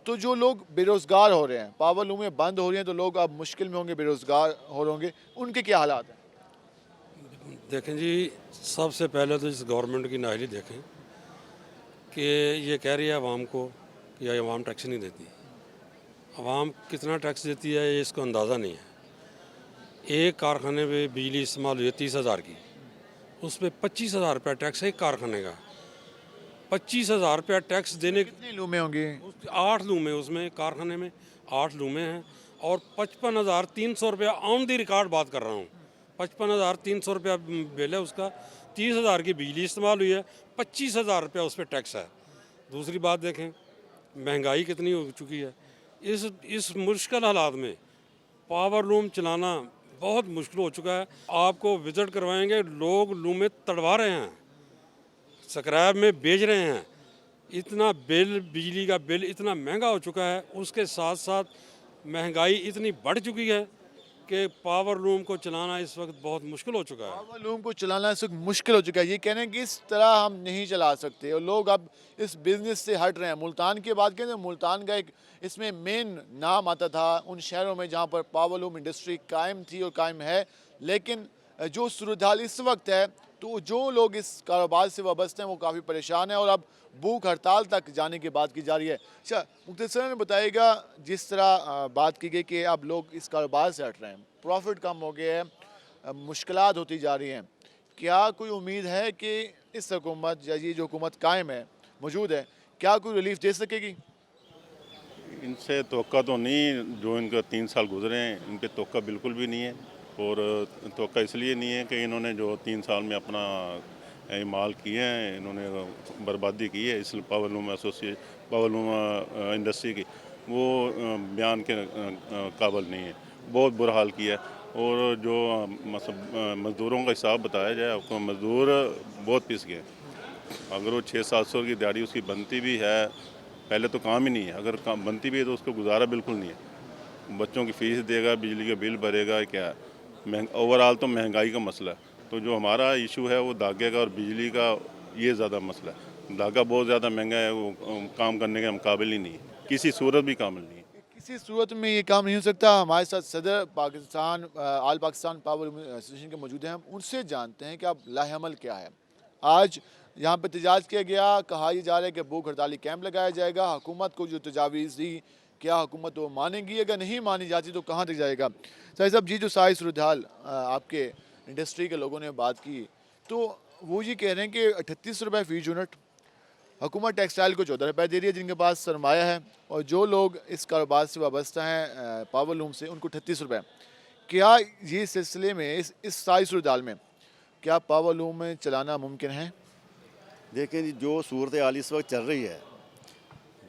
Speaker 1: तो जो लोग बेरोज़गार हो रहे हैं, पावरलूमें बंद हो रही हैं, तो लोग अब मुश्किल में होंगे, बेरोज़गार हो रहे होंगे, उनके क्या हालात हैं?
Speaker 12: देखें जी, सबसे पहले तो इस गवर्नमेंट की नाहली देखें कि ये कह रही है आवाम को कि ये आवाम टैक्स नहीं देती। आवाम कितना टैक्स देती है ये इसको अंदाज़ा नहीं है। एक कारखाने पे बिजली इस्तेमाल हुई है 30,000 की, उस पर 25,000 रुपया टैक्स है एक कारखाने का। 25,000 रुपया टैक्स देने,
Speaker 1: कितनी लूमें होंगी?
Speaker 12: 8 लूमें उसमें, कारखाने में 8 लूमें हैं, और 55,300 रुपया ऑन दी रिकॉर्ड बात कर रहा हूँ, 55,300 रुपया बिल है उसका। 30,000 की बिजली इस्तेमाल हुई है, 25,000 रुपया उस पर टैक्स है। दूसरी बात देखें, महंगाई कितनी हो चुकी है। इस मुश्किल हालात में पावरलूम चलाना बहुत मुश्किल हो चुका है। आपको विज़िट करवाएंगे, लोग लूमें तड़वा रहे हैं, स्क्रैप में बेच रहे हैं। इतना बिल, बिजली का बिल इतना महंगा हो चुका है, उसके साथ साथ महंगाई इतनी बढ़ चुकी है कि पावरलूम को चलाना इस वक्त बहुत मुश्किल हो चुका है।
Speaker 1: पावरलूम को चलाना इस वक्त मुश्किल हो चुका है। ये कहने कि इस तरह हम नहीं चला सकते, और लोग अब इस बिज़नेस से हट रहे हैं। मुल्तान की बात करें तो मुल्तान का एक इसमें मेन नाम आता था उन शहरों में जहाँ पर पावरलूम इंडस्ट्री कायम थी और कायम है, लेकिन जो सूरत हाल इस वक्त है, तो जो लोग इस कारोबार से वाबस्ते हैं वो काफ़ी परेशान हैं और अब भूख हड़ताल तक जाने की बात की जा रही है। अच्छा, मुख्तसरन बताइएगा, जिस तरह बात की गई कि अब लोग इस कारोबार से हट रहे हैं, प्रॉफिट कम हो गया है, मुश्किलात होती जा रही हैं, क्या कोई उम्मीद है कि इस हुकूमत या ये जो हुकूमत कायम है, मौजूद है, क्या कोई रिलीफ दे सकेगी?
Speaker 13: इनसे तवक्का तो नहीं, जो इनका 3 साल गुजरे हैं इन पे तवक्का बिल्कुल भी नहीं है। और तवक्का इसलिए नहीं है कि इन्होंने जो 3 साल में अपना माल किए हैं, इन्होंने बर्बादी की है इस पावरलूम इंडस्ट्री की, वो बयान के काबिल नहीं है। बहुत बुरा हाल किया है। और जो मज़दूरों का हिसाब बताया जाए आपको, मज़दूर बहुत पिस गए। अगर वो 600-700 की दिहाड़ी उसकी बनती भी है, पहले तो काम ही नहीं है, अगर काम बनती भी है तो उसको गुजारा बिल्कुल नहीं है। बच्चों की फ़ीस देगा, बिजली का बिल भरेगा, क्या है। ओवरऑल तो महंगाई का मसला है। तो जो हमारा इशू है वो धागे का और बिजली का, ये ज़्यादा मसला है। धागा बहुत ज़्यादा महंगा है, वो काम करने के हम काबिल ही नहीं है, किसी सूरत भी काबिल नहीं है।
Speaker 1: किसी सूरत में ये काम नहीं हो सकता। हमारे साथ सदर पाकिस्तान आल पाकिस्तान पावर एसोसिएशन के मौजूद हैं, हम उनसे जानते हैं कि अब लाहेअमल क्या है। आज यहाँ पर एहतजाज किया गया, कहा यह जा रहा है कि भूख हड़ताली कैंप लगाया जाएगा। हुकूमत को जो तजावीज़ दी, क्या हुकूमत वो मानेगी? अगर नहीं मानी जाती तो कहाँ तक जाएगा? साहिब साहब जी, जो सारी सूरत हाल आपके इंडस्ट्री के लोगों ने बात की, तो वो ये कह रहे हैं कि 38 रुपये फ़ी यूनिट, हुकूमत टेक्सटाइल को 14 रुपये दे रही है जिनके पास सरमाया है, और जो लोग इस कारोबार से वाबस्ता हैं पावरलूम से, उनको 38 रुपये। क्या ये सिलसिले में इस सारी सूरत हाल में क्या पावरलूम में चलाना मुमकिन है?
Speaker 14: देखें जी, जो सूरत हाल इस वक्त चल रही है,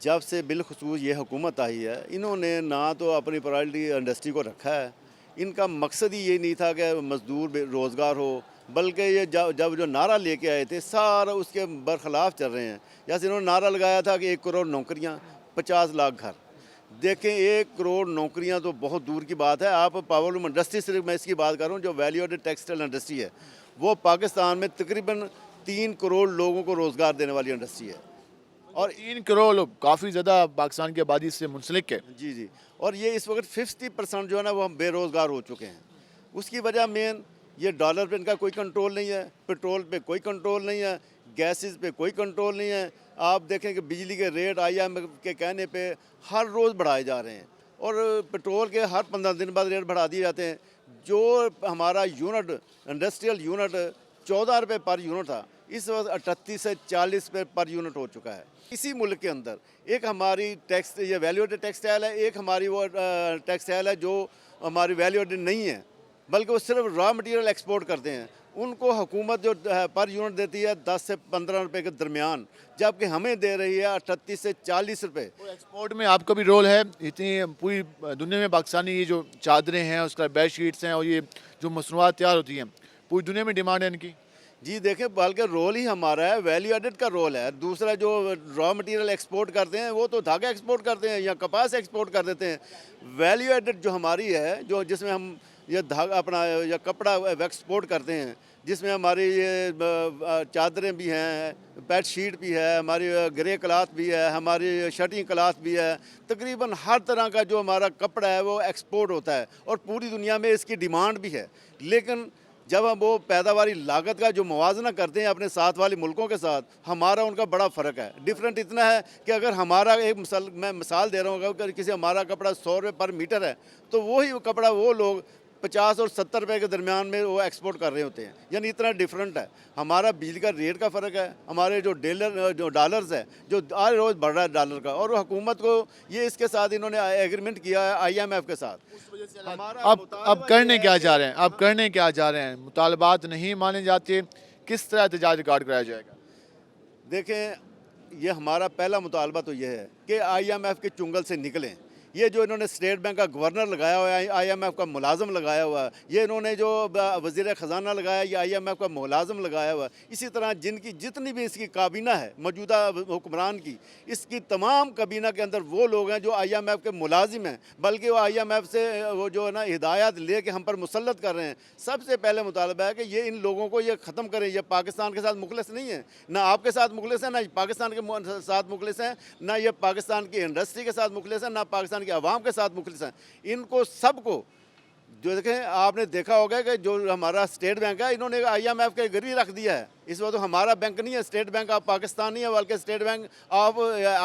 Speaker 14: जब से बिलखसूस ये हुकूमत आई है, इन्होंने ना तो अपनी प्रायोरिटी इंडस्ट्री को रखा है। इनका मकसद ही ये नहीं था कि मज़दूर रोज़गार हो, बल्कि ये जब जो नारा लेके आए थे सारा उसके बरखिलाफ़ चल रहे हैं। जैसे इन्होंने नारा लगाया था कि 1 करोड़ नौकरियाँ, 50 लाख घर। देखें, 1 करोड़ नौकरियाँ तो बहुत दूर की बात है। आप पावरलूम इंडस्ट्री, सिर्फ मैं इसकी बात कर रहा हूँ, जो वैल्यू एडेड टेक्सटाइल इंडस्ट्री है, वो पाकिस्तान में तकरीबन 3 करोड़ लोगों को रोज़गार देने वाली इंडस्ट्री है।
Speaker 1: और 3 करोड़ लोग काफ़ी ज़्यादा पाकिस्तान की आबादी से मुंसलिक है।
Speaker 14: जी जी। और ये इस वक्त 50% जो है ना वो हम बेरोज़गार हो चुके हैं। उसकी वजह मेन ये डॉलर पे इनका कोई कंट्रोल नहीं है, पेट्रोल पे कोई कंट्रोल नहीं है, गैसेस पे कोई कंट्रोल नहीं है। आप देखें कि बिजली के रेट IMF के कहने पे हर रोज़ बढ़ाए जा रहे हैं, और पेट्रोल के हर 15 दिन बाद रेट बढ़ा दिए जाते हैं। जो हमारा यूनिट, इंडस्ट्रियल यूनिट 14 रुपये पर यूनिट था, इस वक्त 38 से 40 रुपये पर यूनिट हो चुका है। इसी मुल्क के अंदर एक हमारी ये वैल्यू एडेड टेक्सटाइल है, एक हमारी वो टेक्सटाइल है जो हमारी वैल्यू एडेड नहीं है, बल्कि वो सिर्फ रॉ मटेरियल एक्सपोर्ट करते हैं। उनको हुकूमत जो पर यूनिट देती है 10 से 15 रुपये के दरमियान, जबकि हमें दे रही है 38 से 40 रुपये।
Speaker 1: एक्सपोर्ट में आपका भी रोल है। इतनी पूरी दुनिया में पाकिस्तानी ये जो चादरें हैं, उसका बेड शीट्स हैं, और ये जो मसनूआत तैयार होती हैं, पूरी दुनिया में डिमांड है इनकी।
Speaker 14: जी देखें, बल्कि रोल ही हमारा है, वैल्यू एडेड का रोल है। दूसरा जो रॉ मटेरियल एक्सपोर्ट करते हैं वो तो धागा एक्सपोर्ट करते हैं या कपास एक्सपोर्ट कर देते हैं। वैल्यू एडेड जो हमारी है, जो जिसमें हम ये धागा अपना या कपड़ा एक्सपोर्ट करते हैं, जिसमें हमारी ये चादरें भी हैं, बेड शीट भी है, हमारी ग्रे क्लॉथ भी है, हमारी शर्टिंग क्लॉथ भी है। तकरीबन हर तरह का जो हमारा कपड़ा है वो एक्सपोर्ट होता है, और पूरी दुनिया में इसकी डिमांड भी है। लेकिन जब हम वो पैदावारी लागत का जो मुवाजना करते हैं अपने साथ वाले मुल्कों के साथ, हमारा उनका बड़ा फ़र्क है। डिफरेंट इतना है कि अगर हमारा मैं मिसाल दे रहा हूँ, अगर किसी हमारा कपड़ा 100 रुपये पर मीटर है, तो वही कपड़ा वो लोग 50 और 70 रुपये के दरमियान में वो एक्सपोर्ट कर रहे होते हैं। यानी इतना डिफरेंट है। हमारा बिजली का रेट का फ़र्क है, हमारे जो डॉलर्स है, जो हर रोज़ बढ़ रहा है डॉलर का, और हुकूमत को ये इसके साथ इन्होंने एग्रीमेंट किया है IMF के साथ।
Speaker 1: अब करने क्या जा रहे हैं? अब करने क्या जा रहे हैं? मुतालबात नहीं माने जाते, किस तरह एहतजाज रिकॉर्ड कराया जाएगा?
Speaker 14: देखें, ये हमारा पहला मुतालबा तो ये है कि IMF के चुंगल से निकलें। ये जो इन्होंने स्टेट बैंक का गवर्नर लगाया हुआ है, IMF का मुलाजम लगाया हुआ है, ये इन्होंने जो वज़ीर ख़जाना लगाया, ये IMF का मुलाजम लगाया हुआ है। इसी तरह जिनकी जितनी भी इसकी काबीना है मौजूदा हुक्मरान की, इसकी तमाम काबीना के अंदर वो लोग हैं जो IMF के मुलाजिम हैं, बल्कि वो IMF से वो जो है ना हिदायत ले कर हम पर मुसल्लत कर रहे हैं। सबसे पहले मुतालबा है कि ये इन लोगों को ये ख़त्म करें। ये पाकिस्तान के साथ मुखलिस नहीं है, ना आपके साथ मुखलिस है, ना पाकिस्तान के साथ मुखलिस हैं, ना ये पाकिस्तान की इंडस्ट्री के साथ मुखलिस है, ना पाकिस्तान की आवाम के साथ मुखलिस हैं। इनको सबको जो देखें, आपने देखा होगा कि जो हमारा स्टेट बैंक है, इन्होंने IMF के गिरवी रख दिया है। इस वक्त तो हमारा बैंक नहीं है, स्टेट बैंक ऑफ पाकिस्तान नहीं है, बल्कि स्टेट बैंक ऑफ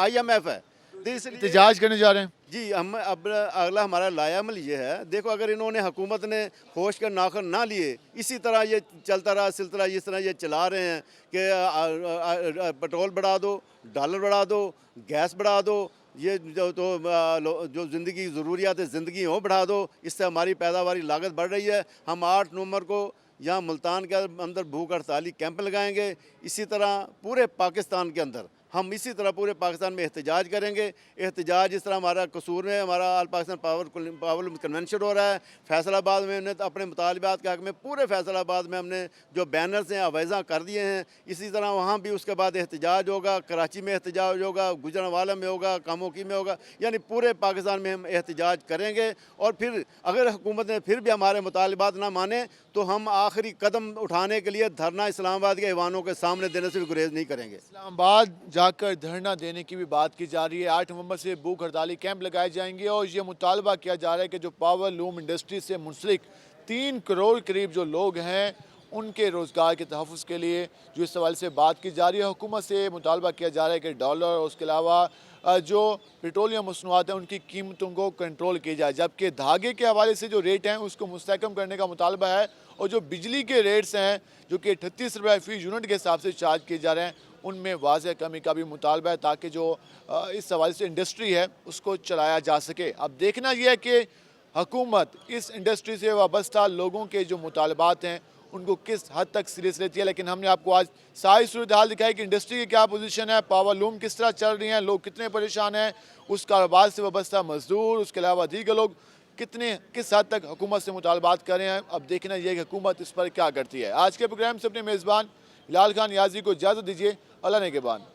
Speaker 14: IMF है। तो इसलिए
Speaker 1: एहतजाज करने जा रहे हैं।
Speaker 14: जी हम अब अगला हमारा लायामल ये है, देखो अगर इन्होंने हुकूमत ने होश का नाखर ना लिए, इसी तरह ये चलता रहा सिलसिला, जिस तरह ये चला रहे हैं कि पेट्रोल बढ़ा दो, डॉलर बढ़ा दो, गैस बढ़ा दो, ये जो ज़िंदगी ज़रूरियात ज़िंदगी हो बढ़ा दो, इससे हमारी पैदावारी लागत बढ़ रही है। हम 8 नवंबर को यहाँ मुल्तान के अंदर भूख हड़ताली कैंप लगाएंगे। इसी तरह पूरे पाकिस्तान के अंदर हम इसी तरह पूरे पाकिस्तान में एहतजाज करेंगे। एहतजाज इस तरह हमारा कसूर में हमारा ऑल पाकिस्तान पावर कन्वेंशन हो रहा है। फैसलाबाद में हमने अपने मुतालबात के हक़ में पूरे फैसलाबाद में हमने जो बैनर्स हैं अवैज़ा कर दिए हैं। इसी तरह वहाँ भी उसके बाद एहतजाज होगा, कराची में एहतजाज होगा, गुजरांवाला में होगा, कामोकी में होगा, यानी पूरे पाकिस्तान में हम एहतजाज करेंगे। और फिर अगर हुकूमत ने फिर भी हमारे मुतालबात ना माने तो हम आखिरी कदम उठाने के लिए धरना इस्लामाबाद के ऐवानों के सामने देने से भी गुरेज नहीं करेंगे।
Speaker 1: इस्लामाबाद जाकर धरना देने की भी बात की जा रही है। 8 नवंबर से भूख हड़ताली कैंप लगाए जाएंगे और ये मुतालबा किया जा रहा है कि जो पावर लूम इंडस्ट्री से मुंसलिक 3 करोड़ करीब जो लोग हैं उनके रोज़गार के तहफ़्फ़ुज़ के लिए जो इस सवाल से बात की जा रही है। हुकूमत से मुतालबा किया जा रहा है कि डॉलर और उसके अलावा जो पेट्रोलियम मसनूआत हैं उनकी कीमतों को कंट्रोल किया जाए, जबकि धागे के हवाले से जो रेट हैं उसको मुस्तहकम करने का मुतालबा है। और जो बिजली के रेट्स हैं जो कि 38 रुपये फ़ी यूनिट के हिसाब से चार्ज किए जा रहे हैं उनमें वाज़ह कमी का भी मुतालबा है, ताकि जो इस हवाले से इंडस्ट्री है उसको चलाया जा सके। अब देखना यह है कि हुकूमत इस इंडस्ट्री से वाबस्ता लोगों के जो मुतालबात हैं उनको किस हद तक सीरियस लेती है। लेकिन हमने आपको आज सारी सूरत हाल दिखाई कि इंडस्ट्री की क्या पोजीशन है, पावर लूम किस तरह चल रही हैं, लोग कितने परेशान हैं, उस कारोबार से वाबस्ता मजदूर, उसके अलावा दीगर लोग किस हद तक हुकूमत से मुतालबात कर रहे हैं। अब देखना यह है कि हुकूमत इस पर क्या करती है। आज के प्रोग्राम से अपने मेज़बान बिलाल खान याजी को इजाज़त दीजिए। अल्लाह ने के बाद।